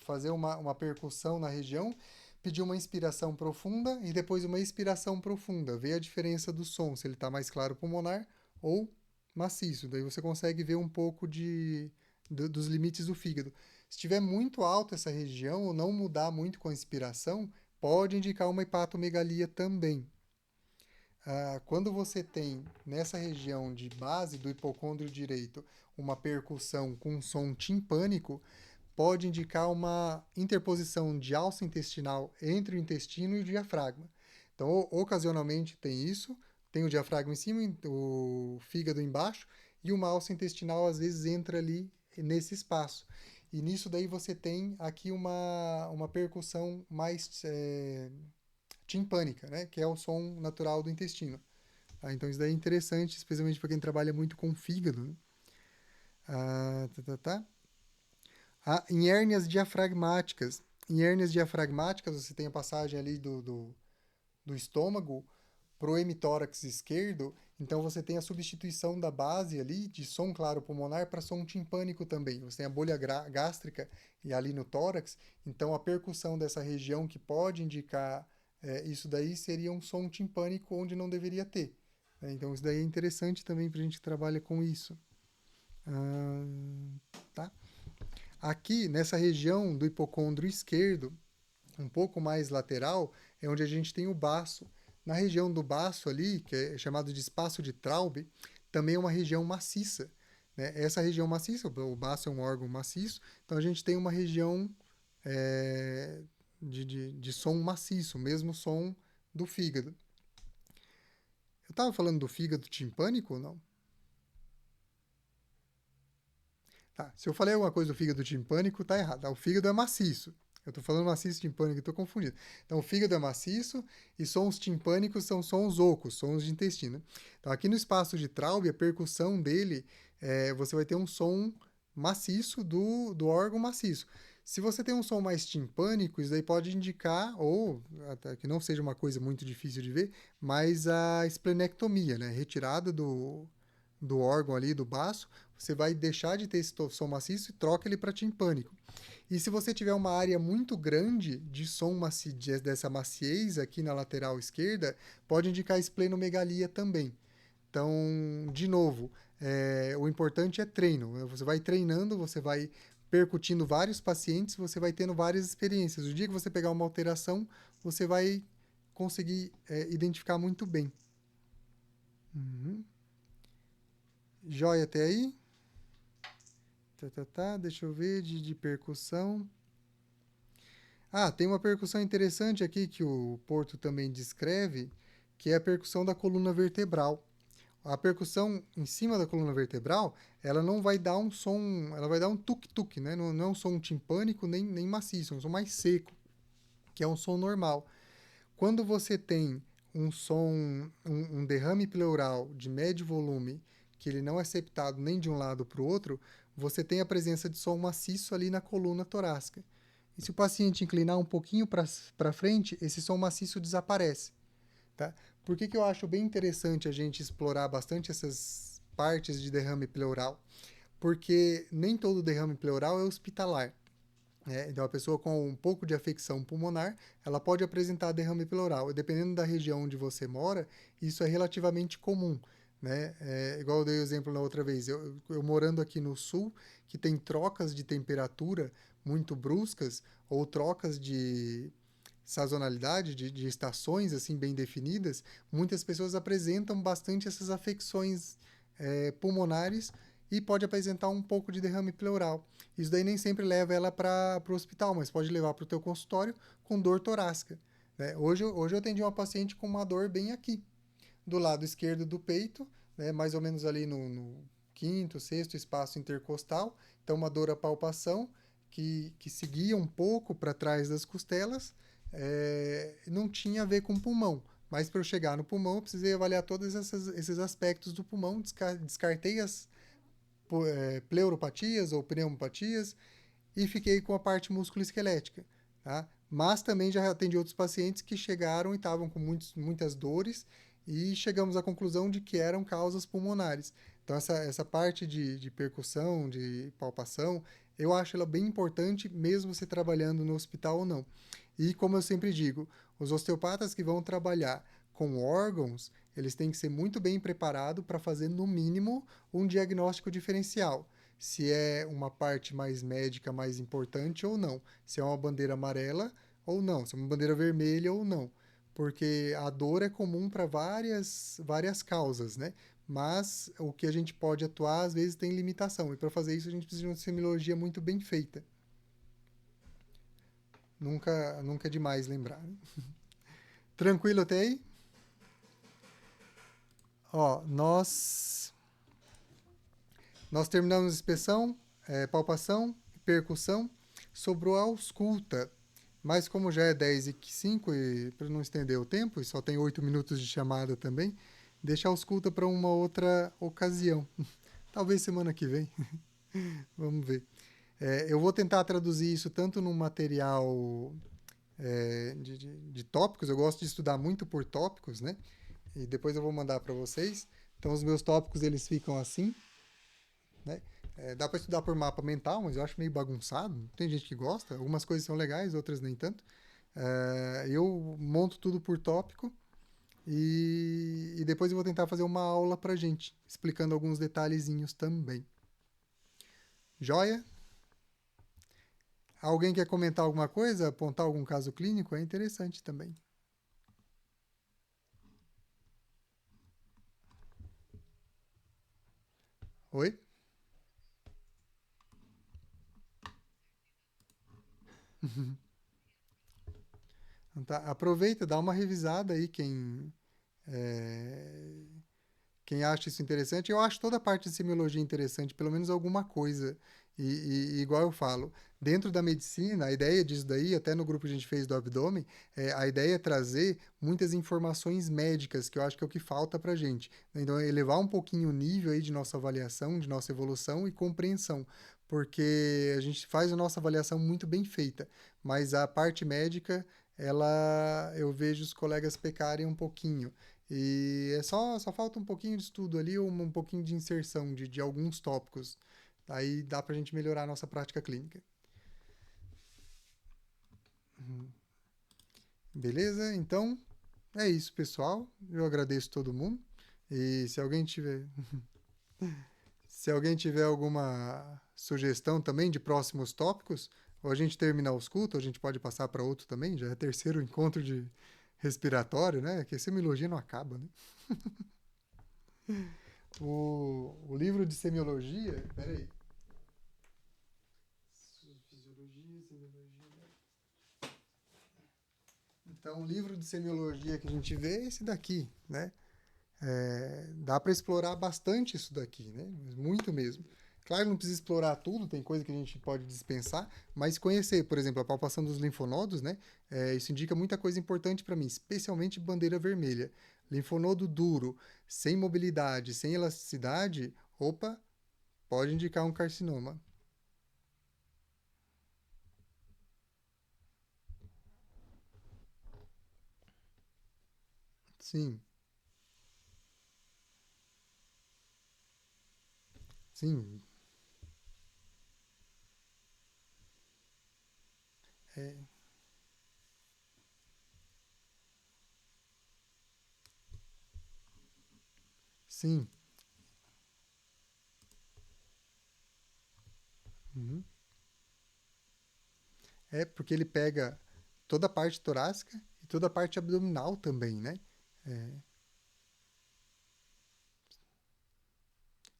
fazer uma percussão na região, pedir uma inspiração profunda e depois uma expiração profunda. Ver a diferença do som, se ele está mais claro pulmonar ou maciço. Daí você consegue ver um pouco dos limites do fígado. Se estiver muito alta essa região ou não mudar muito com a inspiração, pode indicar uma hepatomegalia também. Quando você tem nessa região de base do hipocôndrio direito uma percussão com som timpânico, pode indicar uma interposição de alça intestinal entre o intestino e o diafragma. Então, ocasionalmente tem isso, tem o diafragma em cima, o fígado embaixo, e uma alça intestinal às vezes entra ali nesse espaço. E nisso daí você tem aqui uma percussão mais timpânica, né? Que é o som natural do intestino. Então isso daí é interessante, especialmente para quem trabalha muito com fígado. Né? Tá. Em hérnias diafragmáticas. Em hérnias diafragmáticas você tem a passagem ali do do estômago para o hemitórax esquerdo, então você tem a substituição da base ali de som claro pulmonar para som timpânico também. Você tem a bolha gástrica e ali no tórax, então a percussão dessa região que pode indicar isso daí seria um som timpânico onde não deveria ter. Então isso daí é interessante também para a gente trabalhar com isso. Tá? Aqui nessa região do hipocôndrio esquerdo, um pouco mais lateral, é onde a gente tem o baço. Na região do baço ali, que é chamado de espaço de Traube, também é uma região maciça. Né? Essa região maciça, o baço é um órgão maciço, então a gente tem uma região é, de som maciço, mesmo som do fígado. Eu estava falando do fígado timpânico ou não? Tá, se eu falei alguma coisa do fígado timpânico, tá errado. O fígado é maciço. Eu tô falando maciço timpânico, eu tô confundido. Então, o fígado é maciço e sons timpânicos são sons ocos, sons de intestino. Então, aqui no espaço de Traube, a percussão dele, você vai ter um som maciço do órgão maciço. Se você tem um som mais timpânico, isso daí pode indicar, ou até que não seja uma coisa muito difícil de ver, mas a esplenectomia, né? Retirada do órgão ali, do baço, você vai deixar de ter esse som maciço e troca ele para timpânico. E se você tiver uma área muito grande de som dessa maciez aqui na lateral esquerda, pode indicar esplenomegalia também. Então, de novo, o importante é treino. Você vai treinando, você vai percutindo vários pacientes, você vai tendo várias experiências. O dia que você pegar uma alteração, você vai conseguir identificar muito bem. Uhum. Joia até aí? Deixa eu ver de percussão. Ah, tem uma percussão interessante aqui que o Porto também descreve, que é a percussão da coluna vertebral. A percussão em cima da coluna vertebral, ela não vai dar um som, ela vai dar um tuk-tuk, né? Não é um som timpânico nem maciço, é um som mais seco, que é um som normal. Quando você tem um som, um derrame pleural de médio volume, que ele não é septado nem de um lado para o outro, você tem a presença de som maciço ali na coluna torácica. E se o paciente inclinar um pouquinho para frente, esse som maciço desaparece. Tá? Por que eu acho bem interessante a gente explorar bastante essas partes de derrame pleural? Porque nem todo derrame pleural é hospitalar. Então, a pessoa com um pouco de afecção pulmonar, ela pode apresentar derrame pleural. E dependendo da região onde você mora, isso é relativamente comum. Né? Igual eu dei o exemplo na outra vez, eu morando aqui no sul, que tem trocas de temperatura muito bruscas, ou trocas de sazonalidade, de estações assim bem definidas, muitas pessoas apresentam bastante essas afecções pulmonares e pode apresentar um pouco de derrame pleural. Isso daí nem sempre leva ela para o hospital, mas pode levar para o teu consultório com dor torácica. Né? Hoje eu atendi uma paciente com uma dor bem aqui, do lado esquerdo do peito, né, mais ou menos ali no quinto, sexto espaço intercostal. Então, uma dor à palpação que seguia um pouco para trás das costelas, não tinha a ver com o pulmão. Mas para eu chegar no pulmão, eu precisei avaliar todos esses aspectos do pulmão, descartei as pleuropatias ou pneumopatias e fiquei com a parte musculoesquelética. Tá? Mas também já atendi outros pacientes que chegaram e estavam com muitas dores e chegamos à conclusão de que eram causas pulmonares. Então, essa parte de percussão, de palpação, eu acho ela bem importante, mesmo você trabalhando no hospital ou não. E, como eu sempre digo, os osteopatas que vão trabalhar com órgãos, eles têm que ser muito bem preparados para fazer, no mínimo, um diagnóstico diferencial. Se é uma parte mais médica, mais importante ou não. Se é uma bandeira amarela ou não. Se é uma bandeira vermelha ou não. Porque a dor é comum para várias causas, né? Mas o que a gente pode atuar, às vezes, tem limitação. E para fazer isso, a gente precisa de uma semiologia muito bem feita. Nunca é demais lembrar. Né? Tranquilo até aí? Ó, nós terminamos a inspeção, palpação, percussão, sobrou a ausculta. Mas como já é 10h05 e para não estender o tempo, e só tem 8 minutos de chamada também, deixa a ausculta para uma outra ocasião. Talvez semana que vem. Vamos ver. Eu vou tentar traduzir isso tanto no material de tópicos. Eu gosto de estudar muito por tópicos, né? E depois eu vou mandar para vocês. Então, os meus tópicos eles ficam assim, né? Dá para estudar por mapa mental, mas eu acho meio bagunçado. Tem gente que gosta, algumas coisas são legais, outras nem tanto. Eu monto tudo por tópico e depois eu vou tentar fazer uma aula pra gente, explicando alguns detalhezinhos também. Joia? Alguém quer comentar alguma coisa? Apontar algum caso clínico? É interessante também. Oi? Então tá, aproveita, dá uma revisada aí é, quem acha isso interessante. Eu acho toda a parte de semiologia interessante, pelo menos alguma coisa. E igual eu falo, dentro da medicina, a ideia disso daí, até no grupo que a gente fez do abdômen, a ideia é trazer muitas informações médicas, que eu acho que é o que falta pra gente. Então, é elevar um pouquinho o nível aí de nossa avaliação, de nossa evolução e compreensão. Porque a gente faz a nossa avaliação muito bem feita, mas a parte médica, ela eu vejo os colegas pecarem um pouquinho. E só falta um pouquinho de estudo ali, um pouquinho de inserção de alguns tópicos. Aí dá pra gente melhorar a nossa prática clínica. Beleza? Então, é isso, pessoal. Eu agradeço todo mundo. E se alguém tiver alguma sugestão também de próximos tópicos, ou a gente terminar os cultos, a gente pode passar para outro também, já é terceiro encontro de respiratório, né? Que a semiologia não acaba, né? O livro de semiologia, peraí. Fisiologia, semiologia. Então, o livro de semiologia que a gente vê é esse daqui, né? Dá para explorar bastante isso daqui, né? Muito mesmo. Claro, não precisa explorar tudo, tem coisa que a gente pode dispensar, mas conhecer, por exemplo, a palpação dos linfonodos, né? Isso indica muita coisa importante para mim, especialmente bandeira vermelha. Linfonodo duro, sem mobilidade, sem elasticidade, opa, pode indicar um carcinoma. Sim, sim, é, sim. Uhum. É porque ele pega toda a parte torácica e toda a parte abdominal também, né? É,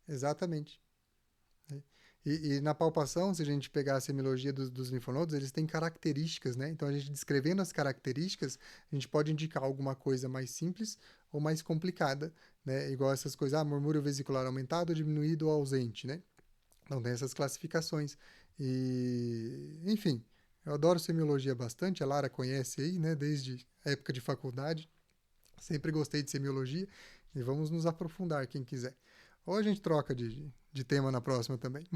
exatamente. É. E na palpação, se a gente pegar a semiologia dos linfonodos, eles têm características, né? Então, a gente descrevendo as características, a gente pode indicar alguma coisa mais simples ou mais complicada, né? Igual essas coisas, murmúrio vesicular aumentado, diminuído ou ausente, né? Então, tem essas classificações. E, enfim, eu adoro semiologia bastante, a Lara conhece aí, né? Desde a época de faculdade. Sempre gostei de semiologia e vamos nos aprofundar, quem quiser. Ou a gente troca de tema na próxima também.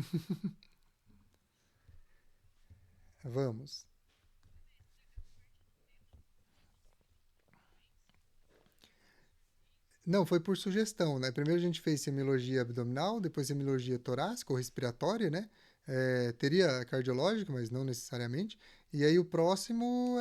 Vamos. Não, foi por sugestão, né? Primeiro a gente fez semiologia abdominal, depois semiologia torácica ou respiratória, né? Teria cardiológica, mas não necessariamente. E aí o próximo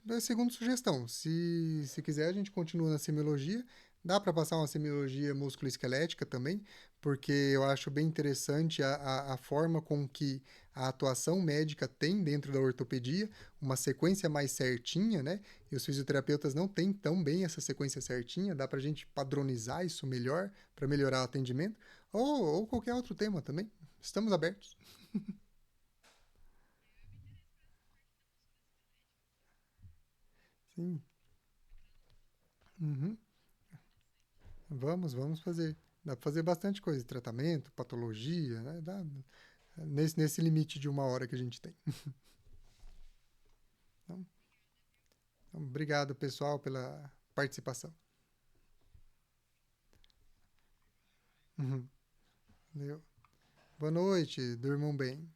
é segundo sugestão. Se quiser, a gente continua na semiologia. Dá para passar uma semiologia musculoesquelética também, porque eu acho bem interessante a forma com que a atuação médica tem dentro da ortopedia, uma sequência mais certinha, né? E os fisioterapeutas não têm tão bem essa sequência certinha, dá para a gente padronizar isso melhor para melhorar o atendimento, ou qualquer outro tema também. Estamos abertos. Sim. Uhum. Vamos fazer. Dá para fazer bastante coisa, tratamento, patologia, né? Nesse limite de uma hora que a gente tem. Então, obrigado, pessoal, pela participação. Uhum. Valeu. Boa noite, durmam bem.